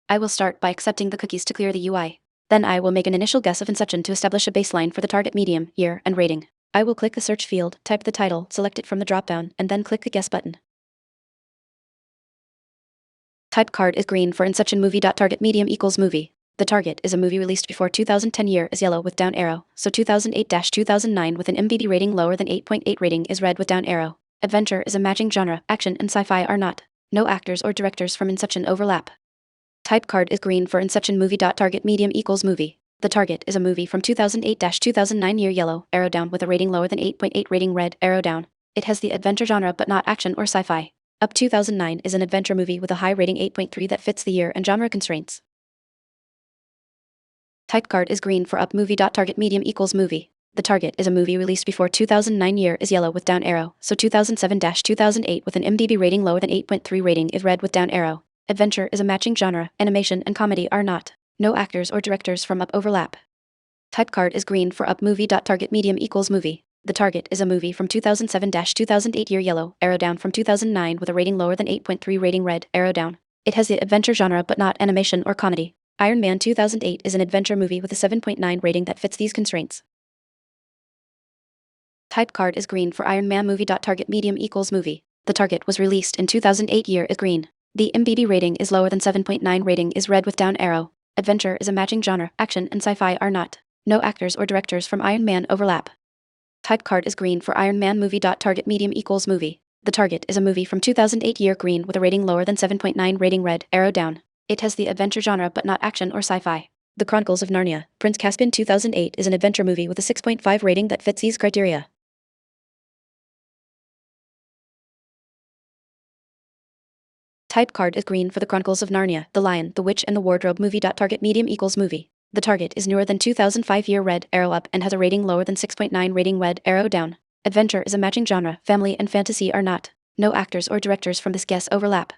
I will start by accepting the cookies to clear the UI. Then I will make an initial guess of inception to establish a baseline for the target medium, year, and rating. I will click the search field, type the title, select it from the dropdown, and then click the guess button. Type card is green for inception movie. Target medium equals movie. The target is a movie released before 2010. Year is yellow with down arrow, so 2008-2009 with an MBD rating lower than 8.8 rating is red with down arrow. Adventure is a matching genre, action and sci-fi are not. No actors or directors from Inception overlap. Type card is green for inception movie. Target medium equals movie. The target is a movie from 2008-2009. Year yellow, arrow down with a rating lower than 8.8 rating red, arrow down. It has the adventure genre but not action or sci-fi. Up 2009 is an adventure movie with a high rating 8.3 that fits the year and genre constraints. Type card is green for up movie. Target medium equals movie. The target is a movie released before 2009. Year is yellow with down arrow, so 2007-2008 with an MDB rating lower than 8.3 rating is red with down arrow. Adventure is a matching genre, animation and comedy are not. No actors or directors from Up overlap. Type card is green for up movie. Target medium equals movie. The target is a movie from 2007-2008. Year yellow, arrow down from 2009 with a rating lower than 8.3 rating red, arrow down. It has the adventure genre but not animation or comedy. Iron Man 2008 is an adventure movie with a 7.9 rating that fits these constraints. Type card is green for Iron Man movie. Target medium equals movie. The target was released in 2008. Year is green. The MBD rating is lower than 7.9 rating is red with down arrow. Adventure is a matching genre, action and sci-fi are not. No actors or directors from Iron Man overlap. Type card is green for Iron Man movie. Target medium equals movie. The target is a movie from 2008. Year green with a rating lower than 7.9 rating red, arrow down. It has the adventure genre but not action or sci-fi. The Chronicles of Narnia, Prince Caspian 2008 is an adventure movie with a 6.5 rating that fits these criteria. Type card is green for The Chronicles of Narnia, The Lion, the Witch and the Wardrobe movie. Target medium equals movie. The target is newer than 2005. Year red, arrow up and has a rating lower than 6.9 rating red, arrow down. Adventure is a matching genre, family and fantasy are not. No actors or directors from this guess overlap.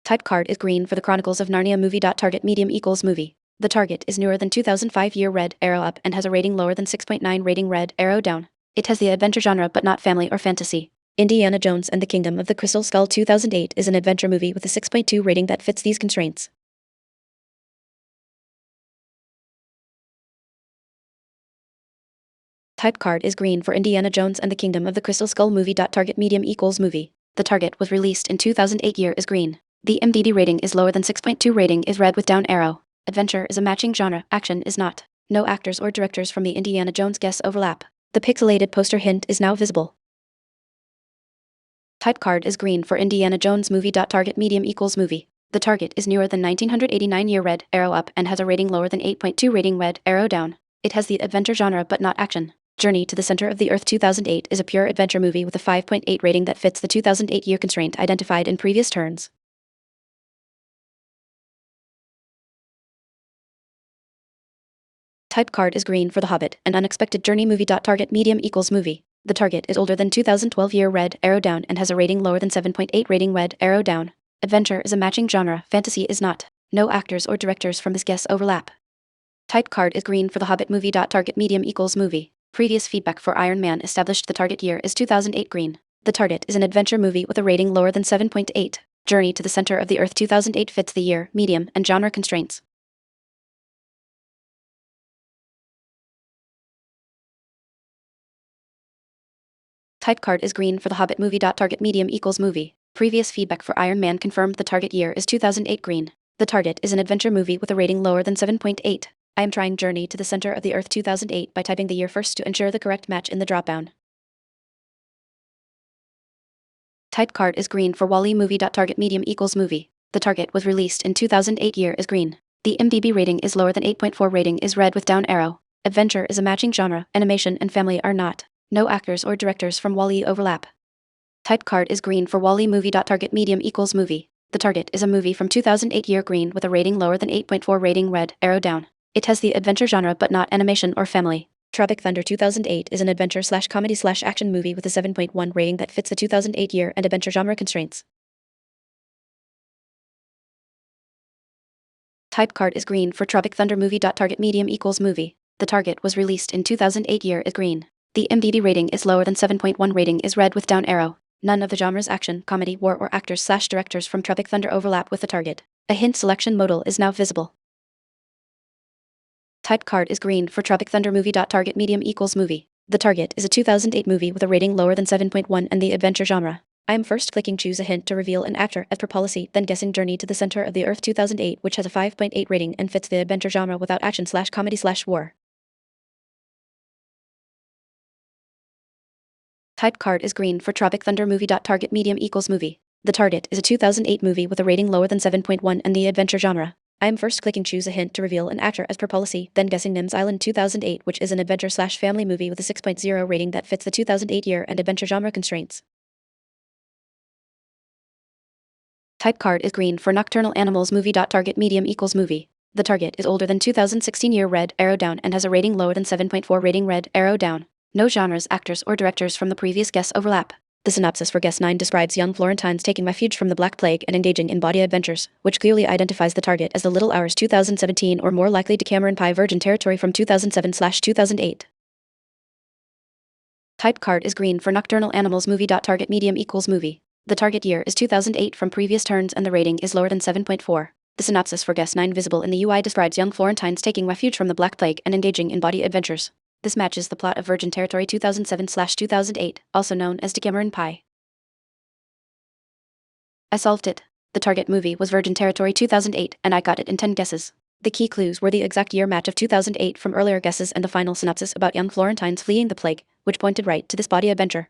Type card is green for The Chronicles of Narnia movie. Target medium equals movie. The target is newer than 2005. Year red, arrow up and has a rating lower than 6.9 rating red, arrow down. It has the adventure genre but not family or fantasy. Indiana Jones and the Kingdom of the Crystal Skull 2008 is an adventure movie with a 6.2 rating that fits these constraints. Type card is green for Indiana Jones and the Kingdom of the Crystal Skull movie. Target medium equals movie. The target was released in 2008. Year is green. The MDD rating is lower than 6.2 rating is red with down arrow. Adventure is a matching genre, action is not. No actors or directors from the Indiana Jones guess overlap. The pixelated poster hint is now visible. Type card is green for Indiana Jones movie. Target medium equals movie. The target is newer than 1989. Year red, arrow up and has a rating lower than 8.2 rating red, arrow down. It has the adventure genre but not action. Journey to the Center of the Earth 2008 is a pure adventure movie with a 5.8 rating that fits the 2008 year constraint identified in previous turns. Type card is green for The Hobbit, an unexpected journey movie. Target medium equals movie. The target is older than 2012. Year red, arrow down and has a rating lower than 7.8 rating red, arrow down. Adventure is a matching genre, fantasy is not. No actors or directors from this guess overlap. Type card is green for The Hobbit movie. Target medium equals movie. Previous feedback for Iron Man established the target year is 2008 green. The target is an adventure movie with a rating lower than 7.8. Journey to the Center of the Earth 2008 fits the year, medium, and genre constraints. Type card is green for The Hobbit movie. Target medium equals movie. Previous feedback for Iron Man confirmed the target year is 2008 green. The target is an adventure movie with a rating lower than 7.8. I am trying Journey to the Center of the Earth 2008 by typing the year first to ensure the correct match in the dropdown. Type card is green for WALL-E movie. Target medium equals movie. The target was released in 2008. Year is green. The MDB rating is lower than 8.4 rating is red with down arrow. Adventure is a matching genre, animation and family are not. No actors or directors from WALL-E overlap. Type card is green for WALL-E movie. Target medium equals movie. The target is a movie from 2008. Year green with a rating lower than 8.4 rating red, arrow down. It has the adventure genre but not animation or family. Tropic Thunder 2008 is an adventure/comedy/action movie with a 7.1 rating that fits the 2008 year and adventure genre constraints. Type card is green for Tropic Thunder movie. Target medium equals movie. The target was released in 2008. Year is green. The MDB rating is lower than 7.1 rating is red with down arrow. None of the genres action, comedy, war or actors/directors from Tropic Thunder overlap with the target. A hint selection modal is now visible. Type card is green for Tropic Thunder movie. Target medium equals movie. The target is a 2008 movie with a rating lower than 7.1 and the adventure genre. I am first clicking choose a hint to reveal an actor as per policy, then guessing Journey to the Center of the Earth 2008, which has a 5.8 rating and fits the adventure genre without action/comedy/war. Type card is green for Tropic Thunder movie. Target medium equals movie. The target is a 2008 movie with a rating lower than 7.1 and the adventure genre. I am first clicking choose a hint to reveal an actor as per policy, then guessing Nim's Island 2008, which is an adventure/family movie with a 6.0 rating that fits the 2008 year and adventure genre constraints. Type card is green for Nocturnal Animals movie. Target medium equals movie. The target is older than 2016 year red arrow down and has a rating lower than 7.4 rating red arrow down. No genres, actors, or directors from the previous guess overlap. The synopsis for Guess 9 describes young Florentines taking refuge from the Black Plague and engaging in body adventures, which clearly identifies the target as the Little Hours 2017 or more likely Decameron Pie Virgin Territory from 2007/2008. Type card is green for Nocturnal Animals movie. Target medium equals movie. The target year is 2008 from previous turns and the rating is lower than 7.4. The synopsis for Guess 9 visible in the UI describes young Florentines taking refuge from the Black Plague and engaging in body adventures. This matches the plot of Virgin Territory 2007/2008, also known as Decameron Pie. I solved it. The target movie was Virgin Territory 2008, and I got it in 10 guesses. The key clues were the exact year match of 2008 from earlier guesses and the final synopsis about young Florentines fleeing the plague, which pointed right to this body adventure.